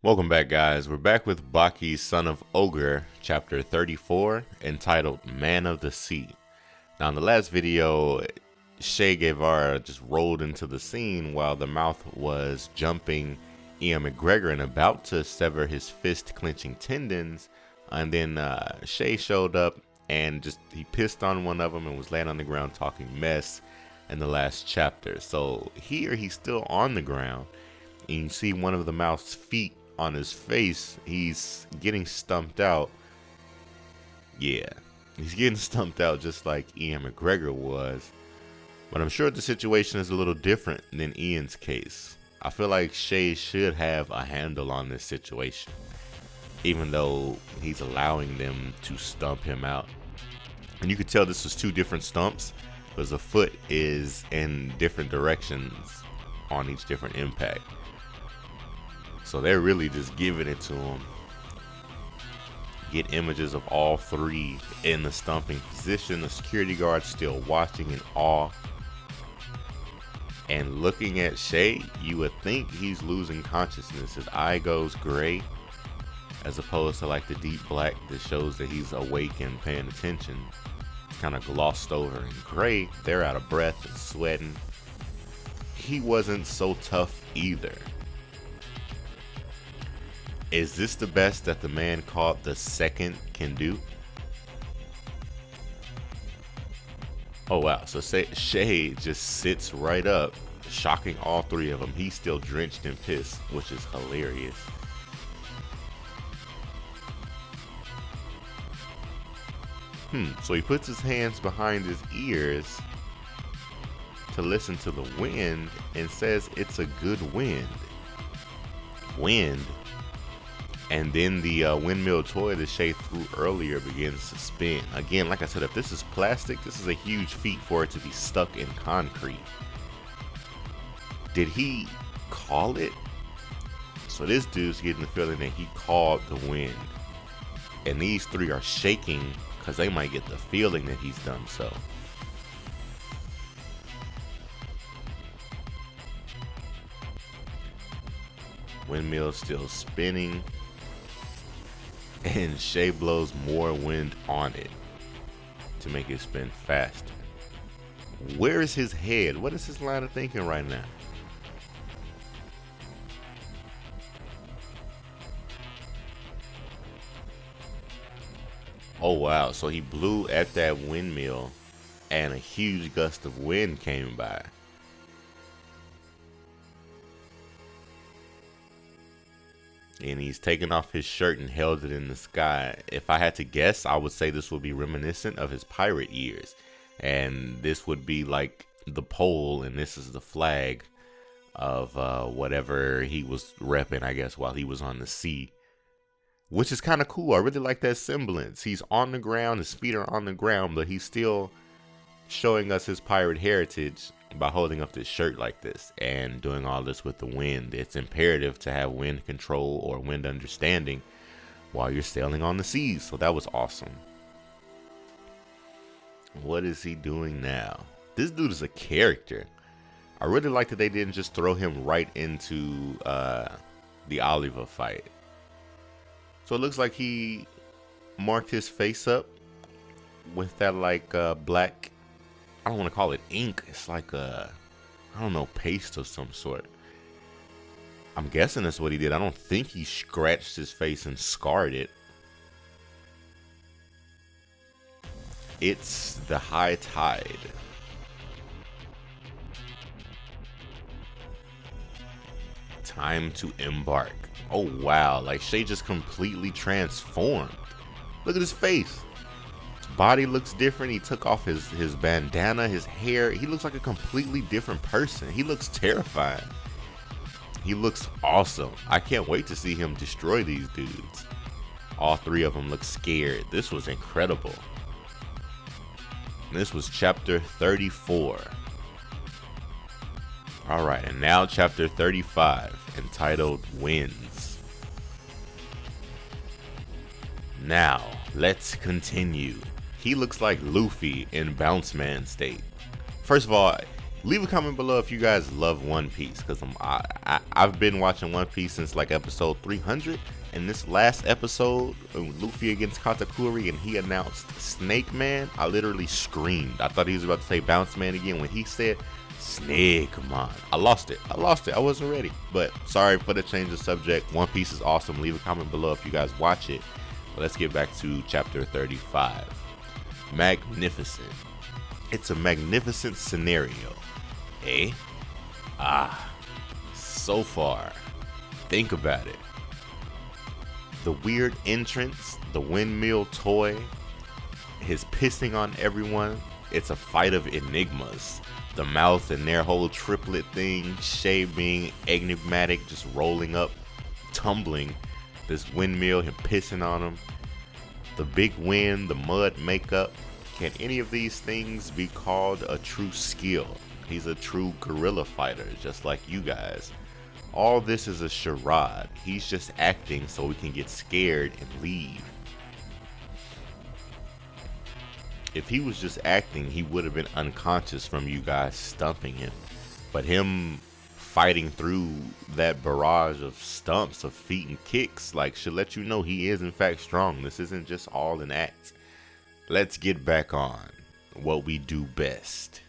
Welcome back, guys. We're back with Baki, son of Ogre, chapter 34, entitled Man of the Sea. Now, in the last video, Guevara just rolled into the scene while the mouth was jumping Ian McGregor and about to sever his fist-clenching tendons. And then Shay showed up and he pissed on one of them and was laying on the ground talking mess in the last chapter. So here he's still on the ground, and you see one of the mouth's feet on his face. He's getting stumped out. Yeah, he's getting stumped out just like Ian McGregor was. But I'm sure the situation is a little different than Ian's case. I feel like Shay should have a handle on this situation, even though he's allowing them to stump him out. And you could tell this was two different stumps because the foot is in different directions on each different impact. So they're really just giving it to him. Get images of all three in the stumping position. The security guard still watching in awe. And looking at Shay, you would think he's losing consciousness. His eye goes gray, as opposed to like the deep black that shows that he's awake and paying attention. It's kind of glossed over. In gray, they're out of breath and sweating. He wasn't so tough either. Is this the best that the man called the Second can do? Oh wow, so Shay just sits right up, shocking all three of them. He's still drenched in piss, which is hilarious. So he puts his hands behind his ears to listen to the wind and says it's a good wind. And then the windmill toy that Shay threw earlier begins to spin. Again, like I said, if this is plastic, this is a huge feat for it to be stuck in concrete. Did he call it? So this dude's getting the feeling that he called the wind. And these three are shaking because they might get the feeling that he's done so. Windmill still spinning. And Shay blows more wind on it to make it spin faster. Where is his head? What is his line of thinking right now? Oh wow, so he blew at that windmill and a huge gust of wind came by. And he's taken off his shirt and held it in the sky. If I had to guess, I would say this would be reminiscent of his pirate years. And this would be like the pole, and this is the flag of whatever he was repping, I guess, while he was on the sea. Which is kind of cool. I really like that semblance. He's on the ground, his feet are on the ground, but he's still showing us his pirate heritage by holding up this shirt like this and doing all this with the wind. It's imperative to have wind control or wind understanding while you're sailing on the seas. So that was awesome. What is he doing now? This dude is a character. I really like that they didn't just throw him right into the Oliver fight. So it looks like he marked his face up with that like black, I don't want to call it ink. It's like a, I don't know, paste of some sort. I'm guessing that's what he did. I don't think he scratched his face and scarred it. It's the high tide. Time to embark. Oh wow, like Shay just completely transformed. Look at his face. Body looks different. He took off his bandana, his hair. He looks like a completely different person. He looks terrifying. He looks awesome. I can't wait to see him destroy these dudes. All three of them look scared. This was incredible. This was chapter 34. Alright, and now chapter 35, entitled Winds. Now, let's continue. He looks like Luffy in Bounce Man state. First of all, Leave a comment below if you guys love One Piece, because I've been watching One Piece since like episode 300, and this last episode, Luffy against Katakuri, and he announced Snake Man, I literally screamed. I thought he was about to say Bounce Man again when he said Snake Man. I lost it. I wasn't ready. But sorry for the change of subject. One Piece is awesome. Leave a comment below if you guys watch it. But let's get back to chapter 35. Magnificent. It's a magnificent scenario. Eh? So far. Think about it. The weird entrance, the windmill toy, his pissing on everyone. It's a fight of enigmas. The mouth and their whole triplet thing, Shay being enigmatic, just rolling up, tumbling. This windmill, him pissing on him. The big wind, the mud makeup. Can any of these things be called a true skill? He's a true guerrilla fighter, just like you guys. All this is a charade. He's just acting so we can get scared and leave. If he was just acting, he would have been unconscious from you guys stumping him. But him fighting through that barrage of stumps, of feet and kicks, like, should let you know he is in fact strong. This isn't just all an act. Let's get back on what we do best.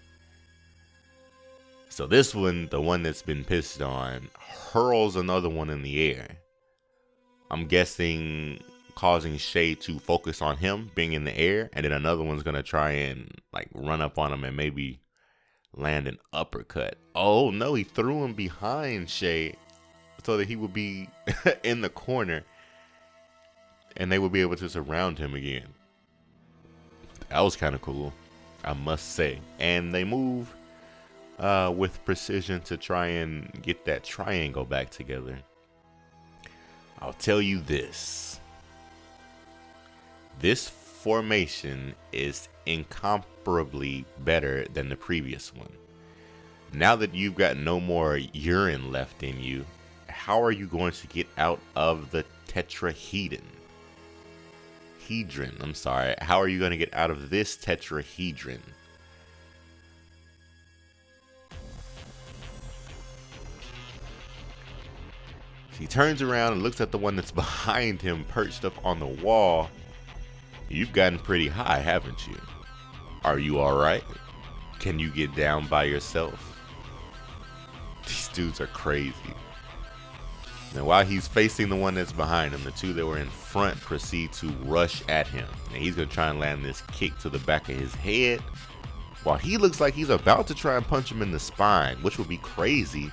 So this one, the one that's been pissed on, hurls another one in the air. I'm guessing causing Shay to focus on him being in the air, and then another one's gonna try and like run up on him and maybe land an uppercut. Oh no, he threw him behind Shay so that he would be in the corner and they would be able to surround him again. That was kind of cool, I must say. And they move with precision to try and get that triangle back together. I'll tell you this. This formation is incomparably better than the previous one. Now that you've got no more urine left in you, how are you going to get out of the tetrahedron? I'm sorry. How are you going to get out of this tetrahedron? He turns around and looks at the one that's behind him, perched up on the wall. You've gotten pretty high, haven't you? Are you alright? Can you get down by yourself? These dudes are crazy. Now while he's facing the one that's behind him, the two that were in front proceed to rush at him. And he's going to try and land this kick to the back of his head, while he looks like he's about to try and punch him in the spine, which would be crazy.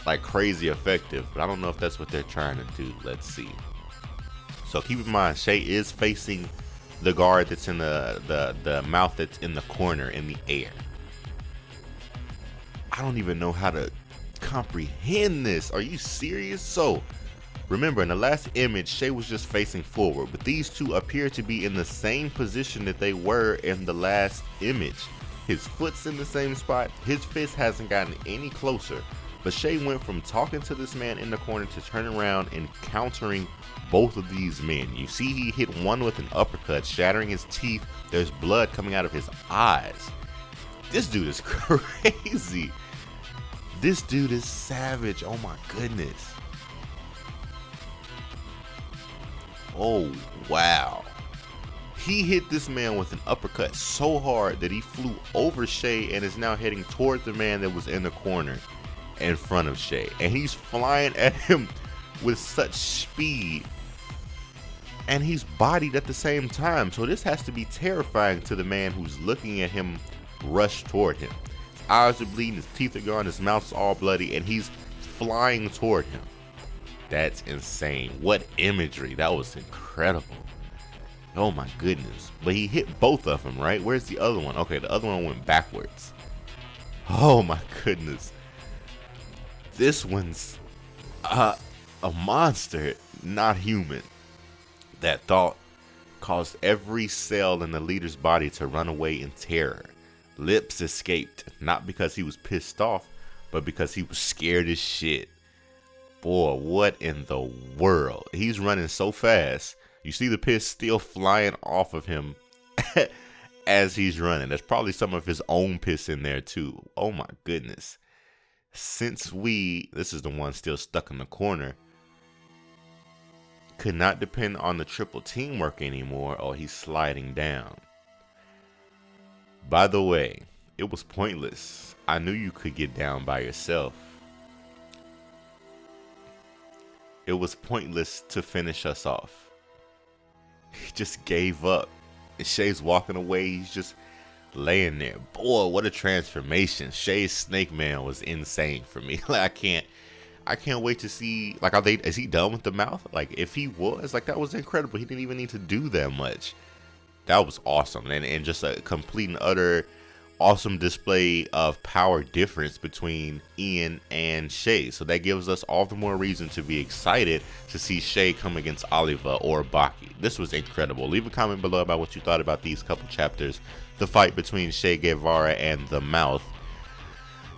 Like crazy effective, but I don't know if that's what they're trying to do. Let's see. So keep in mind, Shay is facing the guard that's in the mouth that's in the corner in the air. I don't even know how to comprehend this. Are you serious? So remember, in the last image, Shay was just facing forward, but these two appear to be in the same position that they were in the last image. His foot's in the same spot. His fist hasn't gotten any closer. But Shay went from talking to this man in the corner to turning around and countering both of these men. You see he hit one with an uppercut, shattering his teeth. There's blood coming out of his eyes. This dude is crazy. This dude is savage. Oh my goodness. Oh wow. He hit this man with an uppercut so hard that he flew over Shay and is now heading toward the man that was in the corner in front of Shay, and he's flying at him with such speed, and he's bodied at the same time. So this has to be terrifying to the man who's looking at him rush toward him. His eyes are bleeding, his teeth are gone, his mouth's all bloody, and he's flying toward him. That's insane. What imagery. That was incredible. Oh my goodness. But he hit both of them, right? Where's the other one? Okay, the other one went backwards. Oh my goodness. This one's a monster, not human. That thought caused every cell in the leader's body to run away in terror. Lips escaped, not because he was pissed off, but because he was scared as shit. Boy, what in the world? He's running so fast. You see the piss still flying off of him as he's running. There's probably some of his own piss in there too. Oh my goodness. Since this is the one still stuck in the corner, could not depend on the triple teamwork anymore. Oh, he's sliding down. By the way, it was pointless. I knew you could get down by yourself. It was pointless to finish us off. He just gave up. And Shay's walking away. He's just laying there. Boy, what a transformation. Shay's Snake Man was insane for me. Like, I can't wait to see, like, is he done with the mouth? Like, if he was, like, that was incredible. He didn't even need to do that much. That was awesome. And just a complete and utter awesome display of power difference between Ian and Shay. So that gives us all the more reason to be excited to see Shay come against Oliver or Baki. This was incredible. Leave a comment below about what you thought about these couple chapters. The fight between Shay Guevara and the Mouth.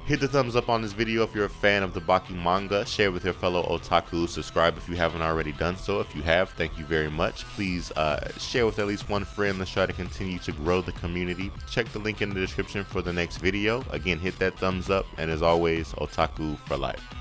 Hit the thumbs up on this video if you're a fan of the Baki manga. Share with your fellow otaku. Subscribe if you haven't already done so. If you have, thank you very much. Please share with at least one friend. Let's try to continue to grow the community. Check the link in the description for the next video. Again, hit that thumbs up. And as always, otaku for life.